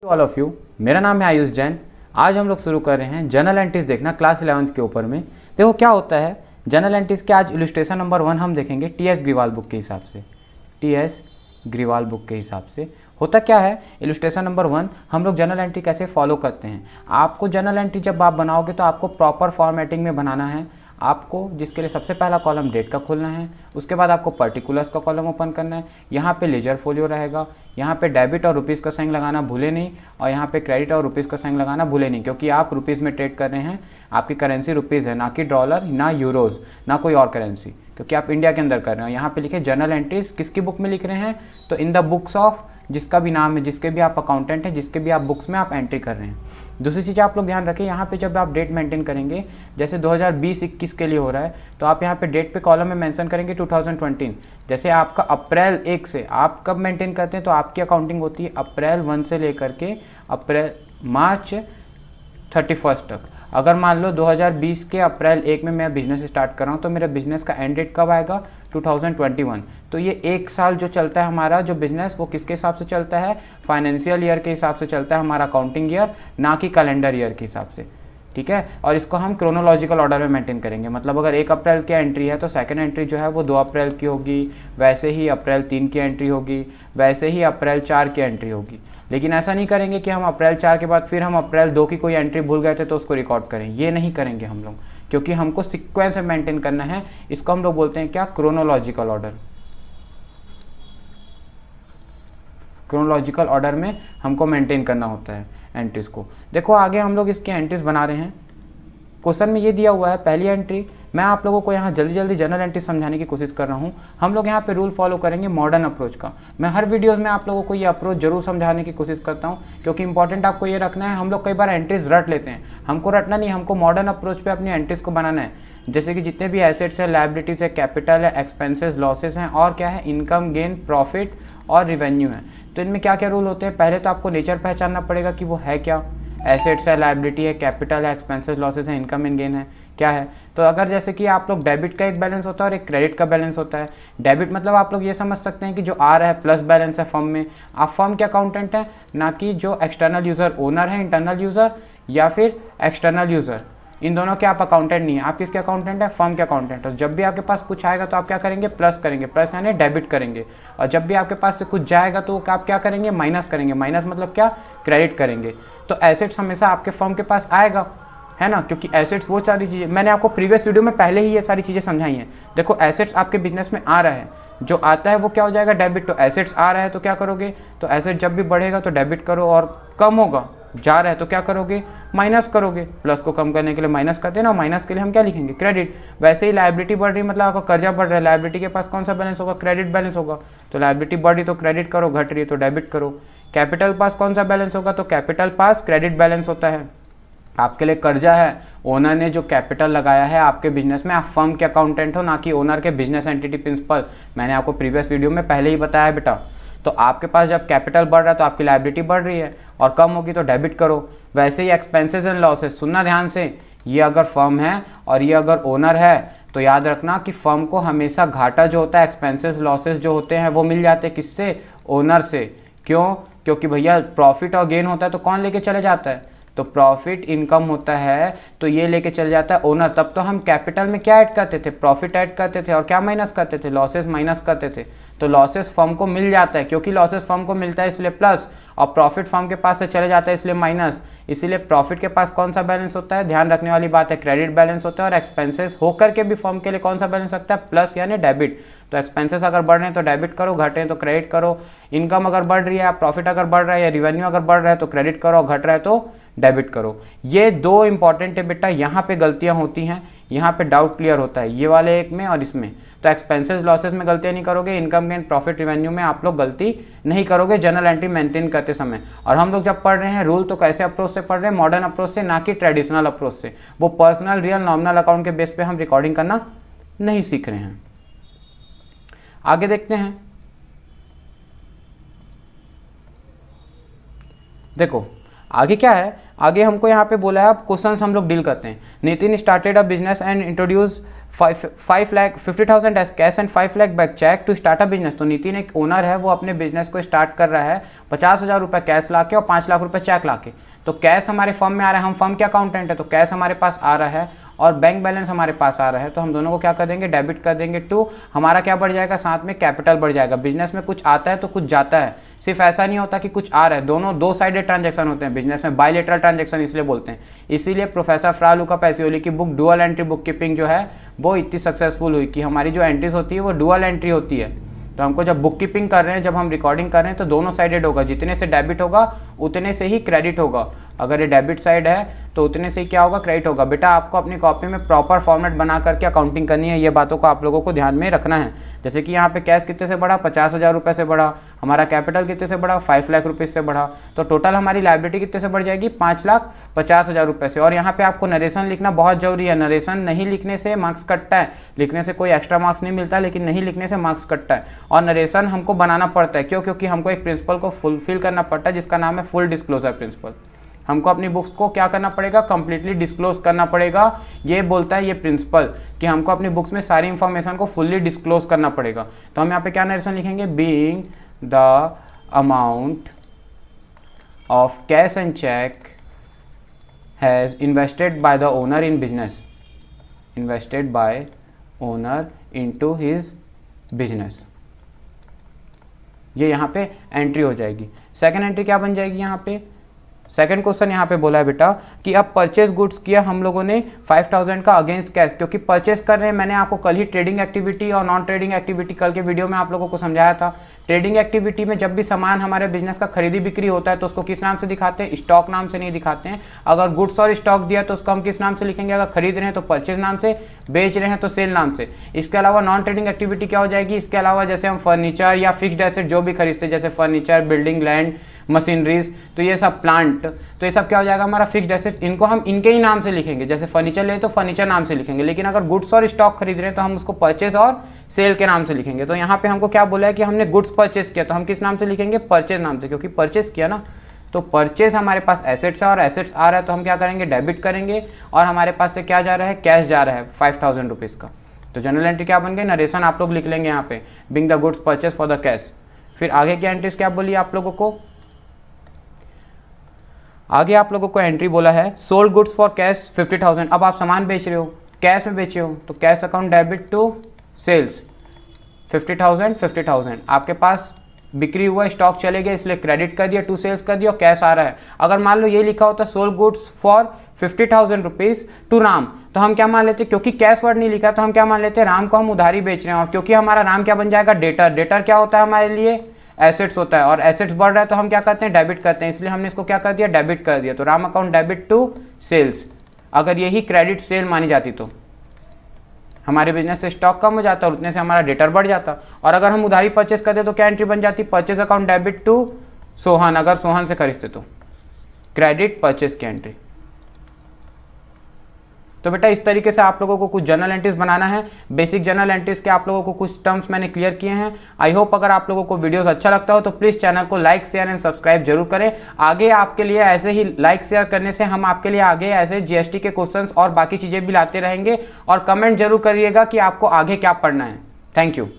All of you, मेरा नाम है आयुष जैन। आज हम लोग शुरू कर रहे हैं जनरल एंट्रीज देखना क्लास 11th के ऊपर में। देखो क्या होता है जनरल एंट्रीज के। आज इलस्ट्रेशन नंबर 1 हम देखेंगे टीएस ग्रीवाल बुक के हिसाब से। टीएस ग्रीवाल बुक के हिसाब से होता क्या है, इलस्ट्रेशन नंबर 1 हम लोग जनरल एंट्री कैसे फॉलो करते हैं। आपको जनरल एंट्री जब आप बनाओगे तो आपको प्रॉपर फॉर्मेटिंग में बनाना है। आपको जिसके लिए सबसे पहला कॉलम डेट का खोलना है, उसके बाद आपको पर्टिकुलर्स का कॉलम ओपन करना है। यहाँ पे लेजर फोलियो रहेगा, यहाँ पे डेबिट और रुपीज़ का साइन लगाना भूले नहीं, और यहाँ पे क्रेडिट और रुपीज़ का साइन लगाना भूले नहीं, क्योंकि आप रुपीज़ में ट्रेड कर रहे हैं। आपकी करेंसी रुपीज़ है, ना कि डॉलर, ना यूरोज़, ना कोई और करेंसी, क्योंकि आप इंडिया के अंदर कर रहे हो। यहाँ पे लिखे जनरल एंट्रीज किसकी बुक में लिख रहे हैं, तो इन द बुक्स ऑफ, जिसका भी नाम है, जिसके भी आप अकाउंटेंट हैं, जिसके भी आप बुक्स में आप एंट्री कर रहे हैं। दूसरी चीज़ आप लोग ध्यान रखें, यहाँ पे जब आप डेट मेंटेन करेंगे, जैसे 2020-21 के लिए हो रहा है, तो आप यहाँ पे डेट पे कॉलम में मेंशन करेंगे 2020। जैसे आपका अप्रैल 1 से आप कब मेंटेन करते हैं, तो आपकी अकाउंटिंग होती है अप्रैल 1 से लेकर के मार्च 31 तक। अगर मान लो 2020 के अप्रैल 1 में मैं बिज़नेस स्टार्ट कर रहा हूँ, तो मेरा बिज़नेस का एंड डेट कब आएगा, 2021। तो ये एक साल जो चलता है हमारा जो बिज़नेस, वो किसके हिसाब से चलता है, फाइनेंशियल ईयर के हिसाब से चलता है हमारा अकाउंटिंग ईयर, ना कि कैलेंडर ईयर के हिसाब से। ठीक है, और इसको हम क्रोनोलॉजिकल ऑर्डर में मेंटेन करेंगे। मतलब अगर 1 अप्रैल की एंट्री है तो सेकंड एंट्री जो है वो 2 अप्रैल की होगी, वैसे ही अप्रैल 3 की एंट्री होगी, वैसे ही अप्रैल 4 की एंट्री होगी। लेकिन ऐसा नहीं करेंगे कि हम अप्रैल 4 के बाद फिर हम अप्रैल 2 की कोई एंट्री भूल गए थे तो उसको रिकॉर्ड करें, ये नहीं करेंगे हम लोग, क्योंकि हमको सीक्वेंस में मेंटेन करना है। इसको हम लोग बोलते हैं क्या, क्रोनोलॉजिकल ऑर्डर। क्रोनोलॉजिकल ऑर्डर में हमको मेंटेन करना होता है एंट्रीज को। देखो आगे हम लोग इसकी एंट्रीज बना रहे हैं। क्वेश्चन में ये दिया हुआ है पहली एंट्री। मैं आप लोगों को यहाँ जल्दी जल्दी जनरल एंट्री समझाने की कोशिश कर रहा हूँ। हम लोग यहाँ पे रूल फॉलो करेंगे मॉडर्न अप्रोच का। मैं हर वीडियोस में आप लोगों को ये अप्रोच जरूर समझाने की कोशिश करता हूँ, क्योंकि इंपॉर्टेंट आपको ये रखना है। हम लोग कई बार एंट्रीज रट लेते हैं, हमको रटना नहीं, हमको मॉडर्न अप्रोच पे अपनी एंट्रीज को बनाना है। जैसे कि जितने भी एसेट्स है, लायबिलिटीज है, कैपिटल है, एक्सपेंसेस, लॉसेस हैं, और क्या है, इनकम, गेन, प्रॉफिट और रिवेन्यू है। तो इनमें क्या क्या रूल होते हैं, पहले तो आपको नेचर पहचानना पड़ेगा कि वो है क्या। एसेट्स है, लायबिलिटी है, कैपिटल है, एक्सपेंसेस, लॉसेस है, इनकम एंड गेन है, क्या है। तो अगर जैसे कि आप लोग डेबिट का एक बैलेंस होता है और एक क्रेडिट का बैलेंस होता है। डेबिट मतलब आप लोग ये समझ सकते हैं कि जो आ रहा है प्लस बैलेंस है फर्म में। आप फर्म के अकाउंटेंट हैं, ना कि जो एक्सटर्नल यूज़र ओनर है, इंटरनल यूज़र या फिर एक्सटर्नल यूज़र। इन दोनों के आप अकाउंटेंट नहीं है। आप किसके अकाउंटेंट है, फर्म के अकाउंटेंट। और जब भी आपके पास कुछ आएगा तो आप क्या करेंगे, प्लस करेंगे, प्लस यानी डेबिट करेंगे। और जब भी आपके पास से कुछ जाएगा तो आप क्या करेंगे, माइनस करेंगे। माइनस मतलब क्या, क्रेडिट करेंगे। तो एसेट्स हमेशा आपके फर्म के पास आएगा, है ना, क्योंकि एसेट्स वो सारी चीज़ें मैंने आपको प्रीवियस वीडियो में पहले ही ये सारी चीज़ें समझाई हैं। देखो एसेट्स आपके बिजनेस में आ रहा है, जो आता है वो क्या हो जाएगा, डेबिट। तो एसेट्स आ रहा है तो क्या करोगे, तो एसेट जब भी बढ़ेगा तो डेबिट करो, और कम होगा, जा रहा है तो क्या करोगे, माइनस करोगे। प्लस को कम करने के लिए माइनस करते हैं ना, माइनस के लिए हम क्या लिखेंगे, क्रेडिट। वैसे ही लायबिलिटी बढ़ रही मतलब आपका कर्जा बढ़ रहा है, लायबिलिटी के पास कौन सा बैलेंस होगा, क्रेडिट बैलेंस होगा। तो लायबिलिटी बढ़ रही तो क्रेडिट करो, घट रही है तो डेबिट करो। कैपिटल पास कौन सा बैलेंस होगा, तो कैपिटल पास क्रेडिट बैलेंस होता है। आपके लिए कर्जा है, ओनर ने जो कैपिटल लगाया है आपके बिजनेस में, आप फर्म के अकाउंटेंट हो, ना कि ओनर के बिजनेस एंटिटी प्रिंसिपल। मैंने आपको प्रीवियस वीडियो में पहले ही बताया बेटा। तो आपके पास जब कैपिटल बढ़ रहा है तो आपकी लायबिलिटी बढ़ रही है, और कम होगी तो डेबिट करो। वैसे ही एक्सपेंसेस एंड लॉसेस, सुनना ध्यान से, ये अगर फर्म है और ये अगर ओनर है तो याद रखना कि फर्म को हमेशा घाटा जो होता है, एक्सपेंसेस लॉसेस जो होते हैं वो मिल जाते हैं किससे, ओनर से। क्यों, क्योंकि भैया प्रॉफिट और गेन होता है तो कौन लेके चले जाता है, तो प्रॉफिट इनकम होता है तो ये लेके चल जाता है ओनर। तब तो हम कैपिटल में क्या ऐड करते थे, प्रॉफिट ऐड करते थे, और क्या माइनस करते थे, लॉसेस माइनस करते थे। तो लॉसेस फर्म को मिल जाता है, क्योंकि लॉसेस फर्म को मिलता है इसलिए प्लस, और प्रॉफिट फर्म के पास से चले जाता है इसलिए माइनस। इसीलिए प्रॉफिट के पास कौन सा बैलेंस होता है, ध्यान रखने वाली बात है, क्रेडिट बैलेंस होता है। और एक्सपेंसेस होकर के भी फर्म के लिए कौन सा बैलेंस रखता है, प्लस यानी डेबिट। तो एक्सपेंसेस अगर बढ़ रहे हैं तो डेबिट करो, घट रहे हैं तो क्रेडिट करो। इनकम अगर बढ़ रही है, प्रॉफिट अगर बढ़ रहा है या रिवेन्यू अगर बढ़ रहा है तो क्रेडिट करो, घट रहा है तो डेबिट करो। ये दो इंपॉर्टेंट है बेटा, यहाँ पे गलतियाँ होती हैं, यहाँ पे डाउट क्लियर होता है, ये वाले एक में और इसमें। तो एक्सपेंसेस लॉसेस में गलतियाँ नहीं करोगे, इनकम गेन प्रॉफिट रिवेन्यू में आप लोग गलती नहीं करोगे जनरल एंट्री मेंटेन करते समय। और हम लोग जब पढ़ रहे हैं रूल तो कैसे अप्रोच से पढ़ रहे हैं, मॉडर्न अप्रोच से, ना कि ट्रेडिशनल अप्रोच से। वो पर्सनल रियल नॉमिनल अकाउंट के बेस पे हम रिकॉर्डिंग करना नहीं सीख रहे हैं। आगे देखते हैं। देखो आगे क्या है, आगे हमको यहाँ पे बोला है अब क्वेश्चंस हम लोग डील करते हैं। Nitin started a business and introduce 50,000 as cash and 5 lakh back cheque to start a business. तो नितिन एक ओनर है, वो अपने बिजनेस को स्टार्ट कर रहा है 50,000 रुपये कैश ला के और 5 लाख रुपये चेक ला के। तो कैश हमारे फर्म में आ रहा है, हम फर्म के अकाउंटेंट है, तो कैश हमारे पास आ रहा है और बैंक बैलेंस हमारे पास आ रहा है। तो हम दोनों को क्या कर देंगे, डेबिट कर देंगे टू, हमारा क्या बढ़ जाएगा, साथ में कैपिटल बढ़ जाएगा। बिजनेस में कुछ आता है तो कुछ जाता है, सिर्फ ऐसा नहीं होता कि कुछ आ रहा है, दोनों दो साइडेड ट्रांजैक्शन होते हैं बिजनेस में, बायलेटरल ट्रांजैक्शन इसलिए बोलते हैं। इसीलिए प्रोफेसर फ्रा लुका पैसियोली की book dual entry book keeping जो है वो इतनी सक्सेसफुल हुई कि हमारी जो एंट्रीज होती है वो डुअल एंट्री होती है। तो हमको जब बुक कीपिंग कर रहे हैं, जब हम रिकॉर्डिंग कर रहे हैं, तो दोनों साइडेड होगा, जितने से डेबिट होगा उतने से ही क्रेडिट होगा। अगर ये डेबिट साइड है तो उतने से ही क्या होगा, क्रेडिट होगा। बेटा आपको अपनी कॉपी में प्रॉपर फॉर्मेट बना करके अकाउंटिंग करनी है, ये बातों को आप लोगों को ध्यान में रखना है। जैसे कि यहाँ पे कैश कितने से बढ़ा, 50,000 रुपये से बढ़ा, हमारा कैपिटल कितने से बढ़ा, 5 लाख रुपये से बढ़ा, तो टोटल हमारी लायबिलिटी कितने से बढ़ जाएगी, 5,50,000 रुपये से। और यहाँ पे आपको नरेशन लिखना बहुत जरूरी है, नरेशन नहीं लिखने से मार्क्स कटता है, लिखने से कोई एक्स्ट्रा मार्क्स नहीं मिलता, लेकिन नहीं लिखने से मार्क्स कटता है। और नरेशन हमको बनाना पड़ता है, क्यों, क्योंकि हमको एक प्रिंसिपल को फुलफिल करना पड़ता है जिसका नाम है फुल डिस्क्लोजर प्रिंसिपल। हमको अपनी बुक्स को क्या करना पड़ेगा, कंप्लीटली डिस्क्लोज करना पड़ेगा। ये बोलता है ये प्रिंसिपल कि हमको अपनी बुक्स में सारी इंफॉर्मेशन को फुल्ली डिस्क्लोज करना पड़ेगा। तो हम यहाँ पे क्या नरेशन लिखेंगे, being the amount of cash and cheque has invested by the owner in business, invested by owner into his business, ये यहाँ पे एंट्री हो जाएगी। सेकंड एंट्री क्या बन जाएगी, यहाँ पे सेकंड क्वेश्चन यहाँ पे बोला है बेटा कि अब परचेज गुड्स किया हम लोगों ने 5,000 का अगेंस्ट कैश, क्योंकि परचेज कर रहे हैं। मैंने आपको कल ही ट्रेडिंग एक्टिविटी और नॉन ट्रेडिंग एक्टिविटी कल के वीडियो में आप लोगों को समझाया था। ट्रेडिंग एक्टिविटी में जब भी सामान हमारे बिजनेस का खरीदी बिक्री होता है तो उसको किस नाम से दिखाते हैं, स्टॉक नाम से नहीं दिखाते हैं। अगर गुड्स और स्टॉक दिया तो उसको हम किस नाम से लिखेंगे, अगर खरीद रहे हैं तो परचेज नाम से, बेच रहे हैं तो सेल नाम से। इसके अलावा नॉन ट्रेडिंग एक्टिविटी क्या हो जाएगी, इसके अलावा जैसे हम फर्नीचर या फिक्स्ड एसेट जो भी खरीदते हैं, जैसे फर्नीचर, बिल्डिंग, लैंड, मशीनरीज, तो ये सब प्लांट, तो ये सब क्या हो जाएगा हमारा फिक्स्ड एसेट। इनको हम इनके ही नाम से लिखेंगे, जैसे फर्नीचर ले तो फर्नीचर नाम से लिखेंगे, लेकिन अगर गुड्स और स्टॉक खरीद रहे हैं तो हम उसको परचेज और सेल के नाम से लिखेंगे। तो यहाँ पे हमको क्या बोला है कि हमने गुड्स परचेज किया, तो हम किस नाम से लिखेंगे, परचेज नाम से, क्योंकि परचेज किया ना। तो परचेज हमारे पास एसेट्स है और एसेट्स आ रहा है तो हम क्या करेंगे, डेबिट करेंगे, और हमारे पास से क्या जा रहा है, कैश जा रहा है 5,000 रुपीज़ का। तो जनरल एंट्री क्या बन गई, नरेशन आप लोग लिख लेंगे यहाँ पे, being the goods purchase for the cash. फिर आगे की एंट्रीज क्या बोली आप लोगों को, आगे आप लोगों को एंट्री बोला है सोल्ड गुड्स फॉर कैश 50,000। अब आप सामान बेच रहे हो, कैश में बेचे हो, तो cash account debit to sales 50,000 आपके पास बिक्री हुआ, स्टॉक चले गए इसलिए क्रेडिट कर दिया, टू सेल्स कर दिया और कैश आ रहा है। अगर मान लो ये लिखा होता sold goods for 50,000 rupees to Ram, तो हम क्या मान लेते, क्योंकि कैश वर्ड नहीं लिखा तो हम क्या मान लेते, राम को हम उधारी बेच रहे हैं। और क्योंकि हमारा राम क्या बन जाएगा, डेटर। डेटर क्या होता है हमारे लिए, एसेट्स होता है, और एसेट्स बढ़ रहा है तो हम क्या करते हैं, डेबिट करते हैं, इसलिए हमने इसको क्या कर दिया, डेबिट कर दिया। तो Ram account debit to sales. अगर यही क्रेडिट सेल मानी जाती तो हमारे बिजनेस से स्टॉक कम हो जाता और उतने से हमारा डेटर बढ़ जाता। और अगर हम उधारी परचेस करते तो क्या एंट्री बन जाती, purchase account debit to Sohan, अगर सोहन से खरीदते तो क्रेडिट परचेस की एंट्री। तो बेटा इस तरीके से आप लोगों को कुछ जर्नल एंट्रीज बनाना है। बेसिक जर्नल एंट्रीज के आप लोगों को कुछ टर्म्स मैंने क्लियर किए हैं। आई होप अगर आप लोगों को वीडियोस अच्छा लगता हो तो प्लीज़ चैनल को लाइक, शेयर एंड सब्सक्राइब जरूर करें। आगे आपके लिए ऐसे ही लाइक शेयर करने से हम आपके लिए आगे ऐसे जीएसटी के क्वेश्चंस और बाकी चीज़ें भी लाते रहेंगे। और कमेंट जरूर करिएगा कि आपको आगे क्या पढ़ना है। Thank you.